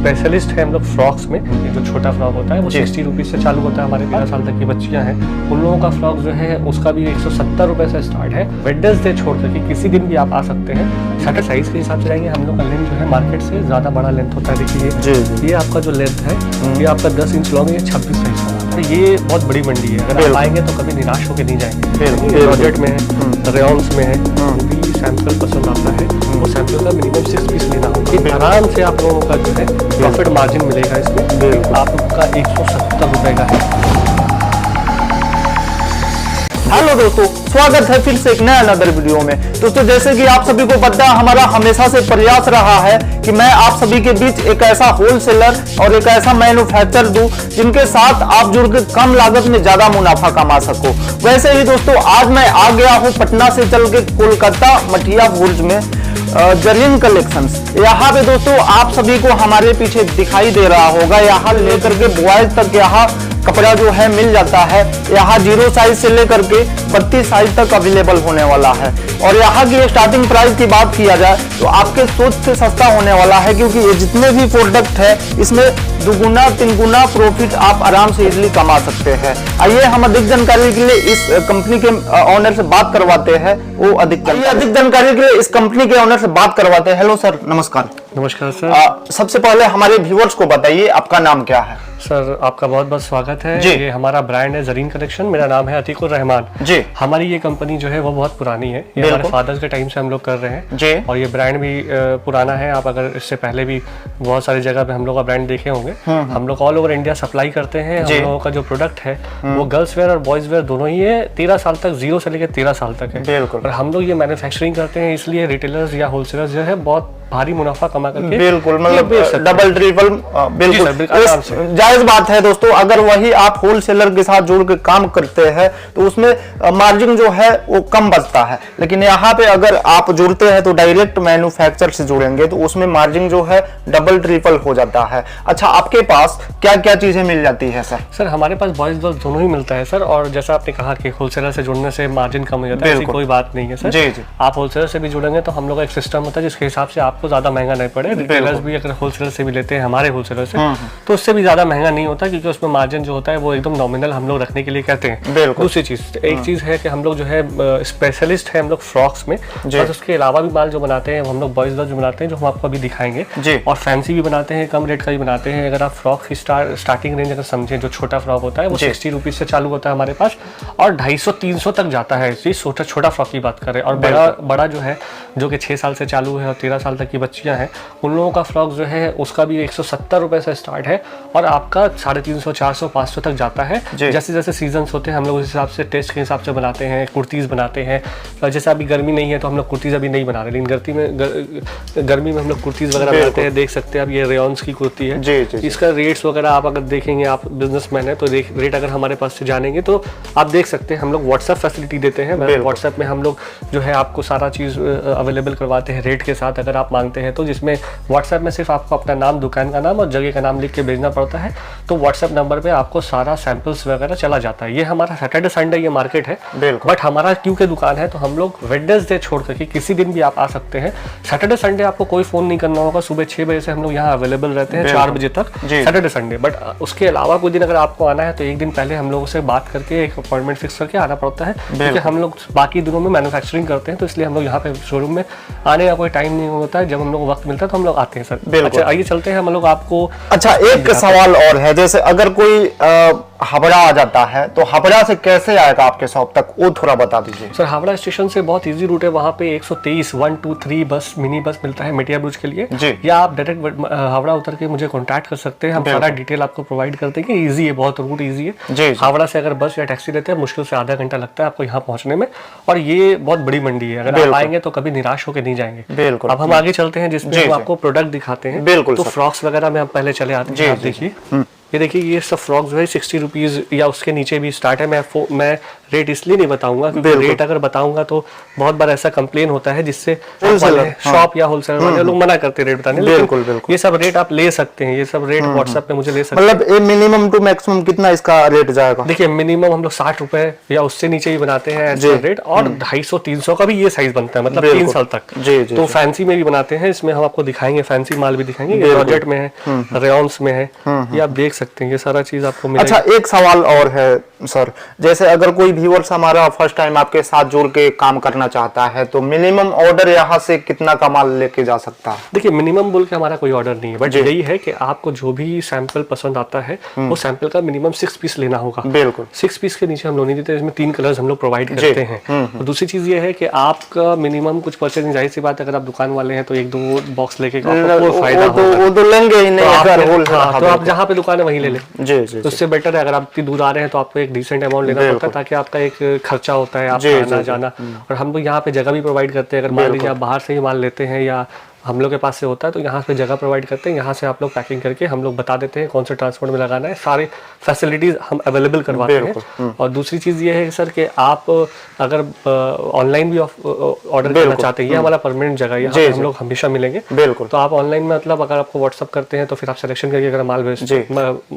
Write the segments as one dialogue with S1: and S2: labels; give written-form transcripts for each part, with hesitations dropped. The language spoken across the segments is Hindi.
S1: स्पेशलिस्ट है हम लोग फ्रॉक्स में। ये जो छोटा फ्रॉक होता है वो 60 रुपीज़ से चालू होता है। हमारे 13 साल तक की बच्चियां हैं उन लोगों का फ्रॉक जो है उसका भी 170 रुपये से स्टार्ट है। वेडनेसडे छोड़ करके किसी दिन भी आप आ सकते हैं। शर्ट साइज के हिसाब से जाएंगे, हम लोग का लेंथ जो है मार्केट से ज़्यादा बड़ा लेंथ होता है। देखिए ये आपका जो लेंथ है ये आपका 10 इंच लॉन्ग है, 26 साइज का। तो ये बहुत बड़ी मंडी है, अगर आप आएंगे तो कभी निराश होकर नहीं जाएंगे। बजट में है, रेयॉन्स में है, भी सैंपल पसंद आता है वो सैंपल का मिनिमम 6 पीस लेना होगा। आराम से आप लोगों का जो है प्रॉफिट मार्जिन मिलेगा इसमें। आपका 170 रुपये का है।
S2: हेलो दोस्तों, स्वागत है फिर से एक नया अनदर वीडियो में। दोस्तों जैसे कि आप सभी को पता है, हमारा हमेशा से प्रयास रहा है कि मैं आप सभी के बीच एक ऐसा होलसेलर और एक ऐसा मैन्युफैक्चरर दूं जिनके साथ आप जुड़ के कम लागत में ज्यादा मुनाफा कमा सको। वैसे ही दोस्तों आज मैं आ गया हूं पटना से चल के कोलकाता मठिया बुर्ज में जरीन कलेक्शंस। यहाँ पे दोस्तों आप सभी को हमारे पीछे दिखाई दे रहा होगा, यहाँ लेकर के बॉयज तक यहाँ कपड़ा जो है मिल जाता है। यहाँ 0 साइज से लेकर के 32 साइज तक अवेलेबल होने वाला है। और यहाँ की स्टार्टिंग प्राइस की बात किया जाए तो आपके सोच से सस्ता होने वाला है, क्योंकि ये जितने भी प्रोडक्ट है इसमें 2 गुना 3 गुना प्रॉफिट आप आराम से इजिली कमा सकते हैं। आइए हम अधिक जानकारी के लिए इस कंपनी के ऑनर से बात करवाते हैं। वो अधिक जानकारी के लिए इस कंपनी के ऑनर से बात करवाते हैं। हेलो सर, नमस्कार।
S1: नमस्कार सर।
S2: सबसे पहले हमारे व्यूअर्स को बताइए आपका नाम क्या है।
S1: सर आपका बहुत बहुत स्वागत है। ये हमारा ब्रांड है जरीन कलेक्शन। मेरा नाम है अतीकुर रहमान
S2: जी।
S1: हमारी ये कंपनी जो है वो बहुत पुरानी है, ये हमारे फादर्स के टाइम से हम लोग कर रहे हैं जी। और ये ब्रांड भी पुराना है। आप अगर इससे पहले भी बहुत सारी जगह पे हम लोग का ब्रांड देखे होंगे। हम लोग ऑल ओवर इंडिया सप्लाई करते हैं। हम लोगों का जो प्रोडक्ट है वो गर्ल्स वेयर और बॉयज वेयर दोनों ही है। 13 साल तक, 0 से लेकर 13 साल तक है। और हम लोग ये मैन्युफैक्चरिंग करते हैं, इसलिए रिटेलर्स या होलसेलर्स जो है बहुत भारी मुनाफा कमा करके
S2: बिल्कुल मतलब डबल ट्रिपल बिल्कुल जायज बात है। दोस्तों अगर वही आप होलसेलर के साथ जुड़ के काम करते हैं तो उसमें मार्जिन जो है वो कम बचता है, लेकिन यहाँ पे अगर आप जुड़ते हैं तो डायरेक्ट मैन्युफैक्चर से जुड़ेंगे तो उसमें मार्जिन जो है डबल ट्रिपल हो जाता है। अच्छा, आपके पास क्या क्या चीजें मिल जाती है सर?
S1: सर हमारे पास बॉयज गर्ल्स दोनों ही मिलता है सर। और जैसा आपने कहा कि होलसेलर से जुड़ने से मार्जिन कम हो जाता है, ऐसी कोई बात नहीं है सर।
S2: जी जी।
S1: आप होलसेलर से भी जुड़ेंगे तो हम लोग का एक सिस्टम होता है जिसके हिसाब से आपको ज्यादा महंगा नहीं पड़े। रिटेलर्स भी अगर होलसेलर से भी लेते हैं हमारे होलसेलर से तो उससे भी ज्यादा महंगा नहीं होता, क्योंकि उसमें मार्जिन जो होता है वो एकदम नॉमिनल हम लोग रखने के लिए कहते हैं। दूसरी चीज, एक चीज है कि हम लोग जो है स्पेशलिस्ट है हम लोग फ्रॉक्स में। और उसके अलावा भी माल जो बनाते हैं हम लोग बॉयज गर्ल्स जो बनाते हैं, जो हम आपको अभी दिखाएंगे। और फैंसी भी बनाते हैं, कम रेट का भी बनाते हैं। अगर आप फ्रॉक की स्टार्टिंग रेंज अगर समझें, जो छोटा फ्रॉक होता है वो 60 रुपीज से चालू होता है हमारे पास, और 250-300 तक जाता है। छोटा फ्रॉक की बात करें। और बड़ा जो है जो कि 6 साल से चालू है और 13 साल तक की बच्चियां हैं उन लोगों का फ्रॉक जो है उसका भी 170 रुपये से स्टार्ट है, और आपका 350, 400, 500 तक जाता है। जैसे जैसे सीजन्स होते हैं हम लोग उस हिसाब से टेस्ट के हिसाब से बनाते हैं। कुर्तीज़ बनाते हैं, जैसे अभी गर्मी नहीं है तो हम लोग कुर्तीज़ अभी नहीं बना रहे, लेकिन गर्मी में हम लोग कुर्तीज़ वगैरह बनाते हैं। देख सकते हैं अब ये रेयॉन्स की कुर्ती है। इसका रेट्स वगैरह आप अगर देखेंगे, आप बिजनेसमैन है तो रेट अगर हमारे पास से जानेंगे तो आप देख सकते हैं। हम लोग व्हाट्सएप फैसिलिटी देते हैं। व्हाट्सएप में हम लोग जो है आपको सारा चीज़ अवेलेबल करवाते हैं रेट के साथ, अगर आप मांगते हैं तो। जिसमें व्हाट्सएप में सिर्फ आपको अपना नाम, दुकान का नाम और जगह का नाम लिख के भेजना पड़ता है, तो व्हाट्सएप नंबर पे आपको सारा सैंपल्स वगैरह चला जाता है। ये हमारा सैटरडे संडे ये मार्केट है, बट हमारा क्योंकि दुकान है तो हम लोग वेडनेसडे छोड़ करके किसी दिन भी आप आ सकते हैं। सैटरडे संडे आपको कोई फोन नहीं करना होगा। सुबह 6 बजे से हम लोग यहाँ अवेलेबल रहते हैं 4 बजे तक सैटरडे संडे। बट उसके अलावा कोई दिन अगर आपको आना है तो एक दिन पहले हम लोगों से बात करके एक अपॉइंटमेंट फिक्स करके आना पड़ता है, क्योंकि हम लोग बाकी दिनों में मैन्युफैक्चरिंग करते हैं, तो इसलिए हम लोग यहाँ पे शोरूम में आने का कोई टाइम नहीं होता है। जब हम लोग वक्त मिलता है तो हम लोग आते हैं सर। अच्छा आइए चलते हैं हम लोग आपको।
S2: अच्छा, एक सवाल और है, जैसे अगर कोई हावड़ा आ जाता है तो हावड़ा से कैसे आएगा आपके शॉप तक, वो थोड़ा बता दीजिए
S1: सर। हावड़ा स्टेशन से बहुत इजी रूट है, वहाँ पे 123 123 बस, मिनी बस मिलता है मेटिया ब्रिज के लिए, या आप डायरेक्ट हावड़ा उतर के मुझे कांटेक्ट कर सकते हैं। हम सारा डिटेल आपको प्रोवाइड करते हैं। इजी है, बहुत रूट इजी है। हावड़ा से अगर बस या टैक्सी लेते हैं मुश्किल से आधा घंटा लगता है आपको यहाँ पहुँचने में। और ये बहुत बड़ी मंडी है, अगर आप आएंगे तो कभी निराश होकर नहीं जाएंगे। अब हम आगे चलते हैं जिसमें हम आपको प्रोडक्ट दिखाते हैं। तो फ्रॉक्स वगैरह में हम पहले चले आते हैं। आप देखिए, ये देखिए ये सब फ्रॉक जो है 60 रुपीज़ या उसके नीचे भी स्टार्ट है। मैं रेट इसलिए नहीं बताऊंगा क्योंकि रेट अगर बताऊंगा तो बहुत बार ऐसा कंप्लेन होता है जिससे शॉप या होलसेलर वाले लोग मना करते हैं रेट बताने।
S2: बिल्कुल बिल्कुल,
S1: ये सब रेट आप ले सकते हैं, ये सब रेट व्हाट्सएप पे मुझे ले सकते हैं।
S2: मतलब मिनिमम टू मैक्सिमम कितना इसका रेट जाएगा?
S1: देखिए मिनिमम हम लोग 60 रुपए या उससे नीचे ही बनाते हैं रेट, और 250-300 का भी ये साइज बनता है, मतलब 3 साल तक। तो फैंसी में भी बनाते हैं, इसमें हम आपको दिखाएंगे, फैंसी माल भी दिखाएंगे, जॉर्जेट में है, रेयॉन्स में है, ये आप देख सकते हैं, ये सारा चीज आपको मिलेगा।
S2: अच्छा, एक सवाल और है सर, जैसे अगर कोई व्यूअर्स हमारा फर्स्ट टाइम आपके साथ जुड़ के काम करना चाहता है तो मिनिमम ऑर्डर यहाँ से कितना का माल लेके जा सकता है?
S1: देखिए मिनिमम बोल के हमारा कोई ऑर्डर नहीं है, बट यही है कि आपको जो भी सैंपल पसंद आता है वो सैंपल का मिनिमम 6 पीस लेना होगा।
S2: बिल्कुल,
S1: 6 पीस के नीचे हम लोग नहीं देते, इसमें 3 कलर्स हम लोग प्रोवाइड करते हैं। और दूसरी चीज ये है कि आपका मिनिमम कुछ परचेजिंग, जाहिर सी बात है अगर आप दुकान वाले हैं तो 1-2 बॉक्स लेके फायदा होगा,
S2: वो तो लेंगे ही नहीं,
S1: तो आप जहाँ पे दुकान है वहीं ले लें।
S2: जी,
S1: तो उससे बेटर है, अगर आप दूर आ रहे हैं तो आपको एक डिसेंट अमाउंट लेना पड़ता है ताकि आपका एक खर्चा होता है आपका आना जाना। और हम लोग यहाँ पे जगह भी प्रोवाइड करते हैं, अगर मान लीजिए आप बाहर से ही माल लेते हैं या हम लोग के पास से होता है तो यहाँ पे जगह प्रोवाइड करते हैं, यहाँ से आप लोग पैकिंग करके हम लोग बता देते हैं कौन से ट्रांसपोर्ट में लगाना है, सारे फैसिलिटीज हम अवेलेबल करवाते हैं। और दूसरी चीज़ ये है सर कि आप अगर ऑनलाइन भी ऑर्डर करना चाहते हैं, ये हमारा परमानेंट जगह है, यहाँ पे हम लोग हमेशा मिलेंगे।
S2: बिल्कुल,
S1: तो आप ऑनलाइन में मतलब अगर आपको व्हाट्सअप करते हैं तो फिर आप सिलेक्शन करके अगर माल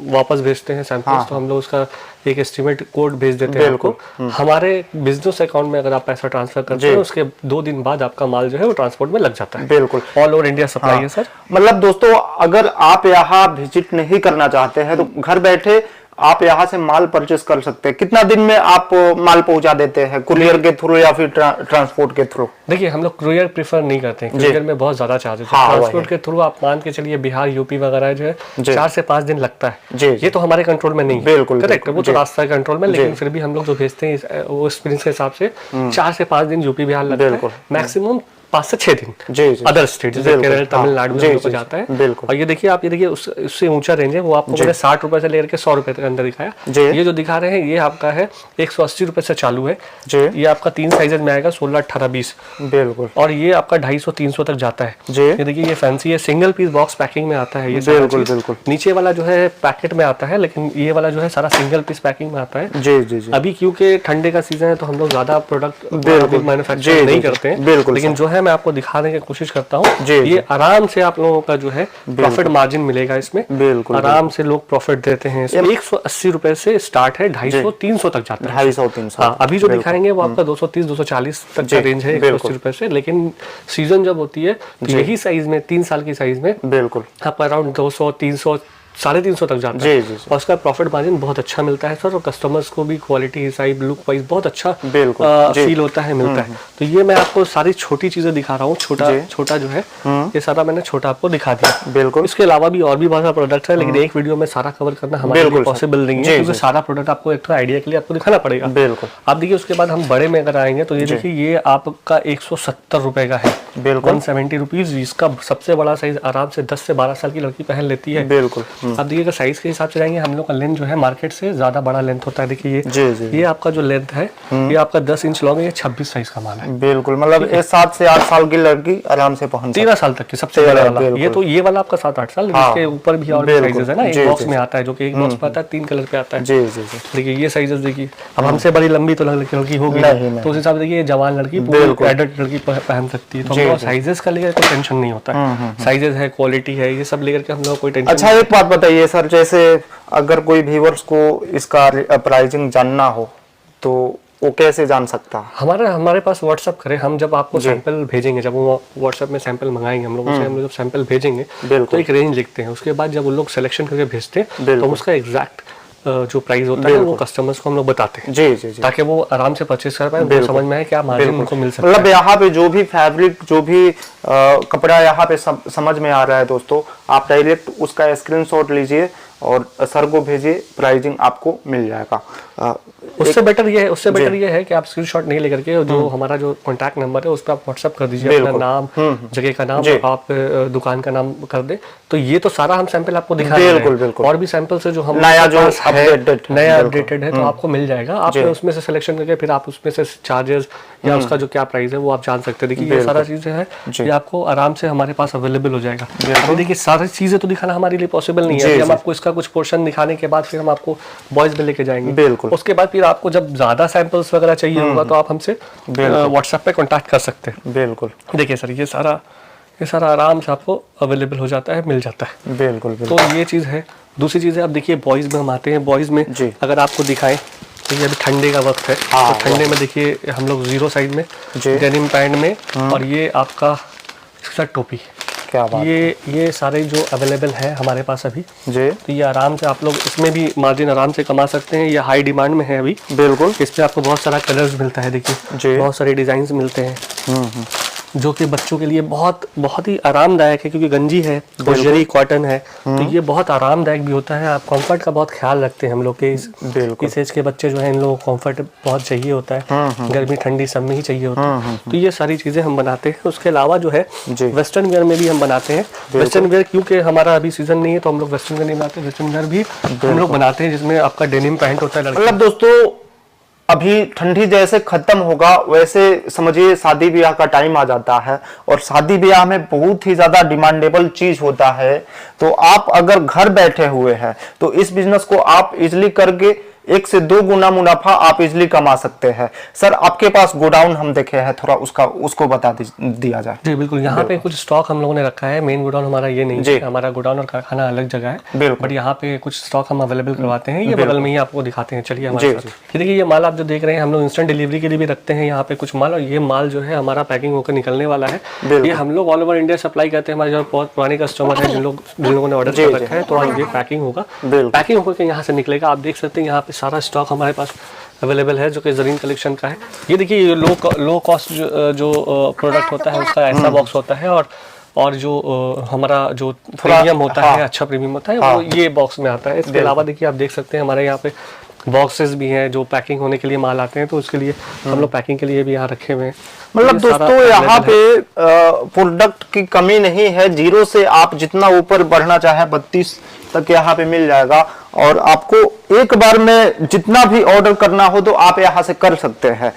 S1: वापस भेजते हैं सैंपल्स, तो हम लोग उसका एक एस्टिमेट कोड भेज देते हैं आपको। हमारे बिजनेस अकाउंट में अगर आप पैसा ट्रांसफर करते हैं उसके 2 दिन बाद आपका माल जो है वो ट्रांसपोर्ट में लग जाता है।
S2: बिल्कुल,
S1: ऑल ओवर इंडिया सप्लाई है सर।
S2: मतलब दोस्तों, अगर आप यहाँ विजिट नहीं करना चाहते हैं तो घर बैठे आप यहाँ से माल परचेस कर सकते हैं। कितना दिन में आप माल पहुंचा देते हैं, कुरियर के थ्रू या फिर ट्रांसपोर्ट के थ्रू?
S1: देखिए हम लोग कुरियर प्रेफर नहीं करते हैं, कुरियर में बहुत ज्यादा चार्जेस है। ट्रांसपोर्ट के थ्रू आप मान के चलिए बिहार, यूपी वगैरह जो है 4 से 5 दिन लगता है। ये तो हमारे कंट्रोल में नहीं है।
S2: बिल्कुल
S1: करेक्ट, वो तो रास्ता कंट्रोल में, लेकिन फिर भी हम लोग जो भेजते हैं वो एक्सपीरियंस के हिसाब से 4 से 5 दिन यूपी बिहार लगता है, मैक्सिमम 5 से 6 दिन अदर स्टेट जैसे केरल, तमिलनाडु में हो जाता है। और ये देखिए आप, ये देखिए उससे ऊंचा रेंज है, वो आपको मैंने 60 रुपए से लेकर 100 रुपए के अंदर दिखाया। ये जो दिखा रहे हैं ये आपका है 180 रुपए से चालू है। ये आपका 3 साइजेस में आएगा, 16, 18, 20।
S2: बिल्कुल,
S1: और ये आपका 250-300 तक जाता है। ये देखिए ये फैंसी है, सिंगल पीस बॉक्स पैकिंग में आता है ये।
S2: बिल्कुल,
S1: नीचे वाला जो है पैकेट में आता है, लेकिन ये वाला जो है सारा सिंगल पीस पैकिंग में आता है।
S2: जी।
S1: अभी क्योंकि ठंडे का सीजन है तो हम लोग ज्यादा प्रोडक्ट मैन्युफैक्चर नहीं करते हैं, लेकिन जो है मैं आपको दिखाने कोशिश करता हूँ। ये आराम से आप लोगों का जो है प्रॉफिट मार्जिन मिलेगा इसमें।
S2: बिल्कुल,
S1: आराम से लोग प्रॉफिट देते हैं इसमें। 180 रुपए से स्टार्ट है, 250-300 तक जाता है।
S2: 250-300।
S1: हाँ, अभी जो दिखाएंगे वो आपका 230-240 तक का रेंज है 180 रुपए से। लेकिन सीजन जब होती है यही साइज में, 3 साल की साइज में,
S2: बिल्कुल
S1: आपका अराउंड 200, 300, 350 तक जाता है। और उसका प्रॉफिट मार्जिन बहुत अच्छा मिलता है सर, और कस्टमर्स को भी क्वालिटी हिसाब, लुक वाइज बहुत अच्छा फील होता है, मिलता है। तो ये मैं आपको सारी छोटी चीजें दिखा रहा हूँ, छोटा जो है ये सारा मैंने छोटा आपको दिखा दिया।
S2: बिल्कुल,
S1: इसके अलावा भी और भी बहुत सारा प्रोडक्ट है, लेकिन एक वीडियो में सारा कवर करना हमारे लिए पॉसिबल नहीं है, क्योंकि सारा प्रोडक्ट आपको एक आइडिया के लिए आपको दिखाना पड़ेगा।
S2: बिल्कुल,
S1: आप देखिए उसके बाद हम बड़े में अगर आएंगे तो ये देखिए ये आपका 170 रुपए का है। 170 रुपीज। इसका सबसे बड़ा साइज आराम से 10 से 12 साल की लड़की पहन लेती है।
S2: बिल्कुल,
S1: आप देखिएगा साइज के हिसाब से जाएंगे, हम लोग का लेंथ जो है मार्केट से ज्यादा बड़ा लेंथ होता है। देखिए ये आपका जो लेंथ है ये आपका 10 इंच लॉन्ग है, ये 26 साइज का माल है।
S2: बिल्कुल, मतलब 7 से 8 साल की लड़की आराम से पहन
S1: 13 साल तक की सबसे बड़ा वाला। ये तो ये वाला आपका 7-8 साल, इसके ऊपर भी और साइजेस है ना, एक बॉक्स में आता है, जो कि एक बॉक्स पे आता है, 3 कलर पे आता है। देखिए ये साइजेस देखिए, अब हमसे बड़ी लंबी तो लड़की होगी तो उस हिसाब से देखिए जवान लड़की, एडल्ट लड़की पहन सकती है। तो साइजेस का लेकर कोई टेंशन नहीं होता है, साइजेस है, क्वालिटी है, ये सब लेकर के हम लोग कोई टेंशन।
S2: अच्छा, एक बात बताइए सर, जैसे अगर कोई व्यूअर्स को इसका प्राइसिंग जानना हो तो वो कैसे जान सकता है?
S1: हमारे पास व्हाट्सअप करें, हम जब आपको सैंपल भेजेंगे, जब वो व्हाट्सएप में सैंपल मंगाएंगे हम लोगों से, हम लोग जब सैंपल भेजेंगे तो एक रेंज लिखते हैं, उसके बाद जब वो लोग सिलेक्शन करके भेजते हैं तो उसका एग्जैक्ट जो प्राइस होता है वो कस्टमर्स को हम लोग बताते हैं। जी, ताकि वो आराम से परचेस कर पाए, उनको समझ में आए क्या मार्जिन उनको मिल सकता है।
S2: मतलब यहाँ पे जो भी फैब्रिक, जो भी कपड़ा यहाँ पे समझ में आ रहा है दोस्तों, आप डायरेक्ट उसका स्क्रीनशॉट लीजिए और सर को भेजिए, प्राइसिंग आपको मिल जाएगा।
S1: उससे बेटर ये है कि आप स्क्रीनशॉट नहीं लेकर के जो हमारा जो कॉन्टैक्ट नंबर है उस पर आप व्हाट्सएप कर दीजिए अपना नाम, जगह का नाम, आप दुकान का नाम कर दे, तो ये तो सारा हम सैंपल आपको दिखा रहे हैं। और भी सैंपल से जो हम
S2: नया
S1: अपडेटेड है तो आपको मिल जाएगा। आप उसमें से सिलेक्शन करके फिर आप उसमें से चार्जेस या उसका जो क्या प्राइस है वो आप जान सकते हैं। देखिए ये सारा चीजें है, ये आपको आराम से हमारे पास अवेलेबल हो जाएगा। अभी देखिए सर सारी चीजें तो दिखाना हमारे लिए पॉसिबल नहीं है। हम आपको इसका कुछ पोर्शन दिखाने के बाद फिर हम आपको बॉयज में लेके जाएंगे।
S2: बिल्कुल।
S1: उसके बाद फिर आपको जब ज्यादा सैंपल्स वगैरह चाहिए होगा तो आप हमसे व्हाट्सएप पे कॉन्टैक्ट कर सकते हैं।
S2: बिल्कुल।
S1: देखिए सर, ये सारा आराम से आपको अवेलेबल हो जाता है, मिल जाता है।
S2: बिल्कुल।
S1: तो ये चीज़ है। दूसरी चीज़ है, आप देखिए बॉयज़ में हम आते हैं। बॉयज़ में अगर आपको दिखाएं तो ये अभी ठंडे का वक्त है, तो ठंडे में देखिए हम लोग जीरो साइज में, डेनिम पैंट में, और ये आपका इसके साथ टोपी,
S2: क्या बात,
S1: ये सारे जो अवेलेबल है हमारे पास अभी
S2: जी।
S1: तो ये आराम से आप लोग इसमें भी मार्जिन आराम से कमा सकते हैं। ये हाई डिमांड में है अभी।
S2: बिल्कुल।
S1: इस पे आपको बहुत सारा कलर्स मिलता है, देखिए बहुत सारे डिजाइन मिलते हैं, जो कि बच्चों के लिए बहुत बहुत ही आरामदायक है, क्योंकि गंजी है, बर्जरी कॉटन है, तो ये बहुत आरामदायक भी होता है। आप कंफर्ट का बहुत ख्याल रखते हैं हम लोग के इस एज के बच्चे जो है, इन लोगों को कंफर्ट बहुत चाहिए होता है, गर्मी ठंडी सब में ही चाहिए होता है। तो ये सारी चीजें हम बनाते हैं। उसके अलावा जो है वेस्टर्न वेयर में भी हम बनाते हैं। वेस्टर्न वेयर क्योंकि हमारा अभी सीजन नहीं है तो हम लोग वेस्टर्न वेयर नहीं बनाते, वेस्टर्न वेयर भी हम लोग बनाते हैं, जिसमें आपका डेनिम पैंट होता है।
S2: मतलब दोस्तों, अभी ठंडी जैसे खत्म होगा वैसे समझिए शादी ब्याह का टाइम आ जाता है, और शादी ब्याह में बहुत ही ज्यादा डिमांडेबल चीज होता है। तो आप अगर घर बैठे हुए हैं तो इस बिजनेस को आप इजिली करके 1 से 2 गुना मुनाफा आप इजिली कमा सकते हैं। सर, आपके पास गोडाउन हम देखे हैं, थोड़ा उसको बता दिया जाए।
S1: जी बिल्कुल। यहाँ पे कुछ स्टॉक हम लोगों ने रखा है। मेन गोडाउन हमारा ये नहीं है, हमारा गोडाउन और कारखाना अलग जगह है, बट यहाँ पे कुछ स्टॉक हम अवेलेबल करवाते हैं। ये बगल में ही आपको दिखाते हैं, चलिए हमारे साथ। देखिए ये माल आप जो देख रहे हैं, हम लोग इंस्टेंट डिलीवरी के लिए भी रखते हैं यहाँ पे कुछ माल, और ये माल जो है हमारा पैकिंग होकर निकलने वाला है। ये हम लोग ऑल ओवर इंडिया सप्लाई करते हैं। हमारे जो बहुत पुराने कस्टमर है, जिन लोगों ने ऑर्डर कर रखा है, तो ये पैकिंग होगा, पैकिंग होकर यहाँ से निकलेगा। आप देख सकते हैं यहाँ पे सारा स्टॉक हमारे पास अवेलेबल है, जो कि ज़रीन कलेक्शन का है। ये देखिए ये लो कॉस्ट जो प्रोडक्ट होता है उसका ऐसा बॉक्स होता है, और जो हमारा जो प्रीमियम होता है, अच्छा प्रीमियम होता है, वो ये बॉक्स में आता है। इसके अलावा देखिए आप देख सकते हैं हमारे यहाँ पे बॉक्सेस भी हैं जो पैकिंग होने के लिए माल आते हैं, तो उसके लिए हम लोग पैकिंग के लिए भी यहाँ रखे हुए हैं।
S2: मतलब दोस्तों, यहाँ पे प्रोडक्ट की कमी नहीं है। जीरो से आप जितना ऊपर बढ़ना चाहे 32 तक यहाँ पे मिल जाएगा, और आपको एक बार में जितना भी ऑर्डर करना हो तो आप यहाँ से कर सकते हैं।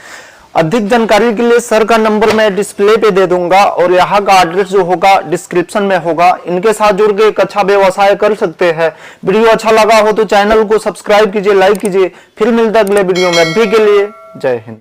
S2: अधिक जानकारी के लिए सर का नंबर मैं डिस्प्ले पे दे दूंगा, और यहाँ का एड्रेस जो होगा डिस्क्रिप्शन में होगा। इनके साथ जुड़ के एक अच्छा व्यवसाय कर सकते हैं। वीडियो अच्छा लगा हो तो चैनल को सब्सक्राइब कीजिए, लाइक कीजिए। फिर मिलता है अगले वीडियो में। अभी के लिए जय हिंद।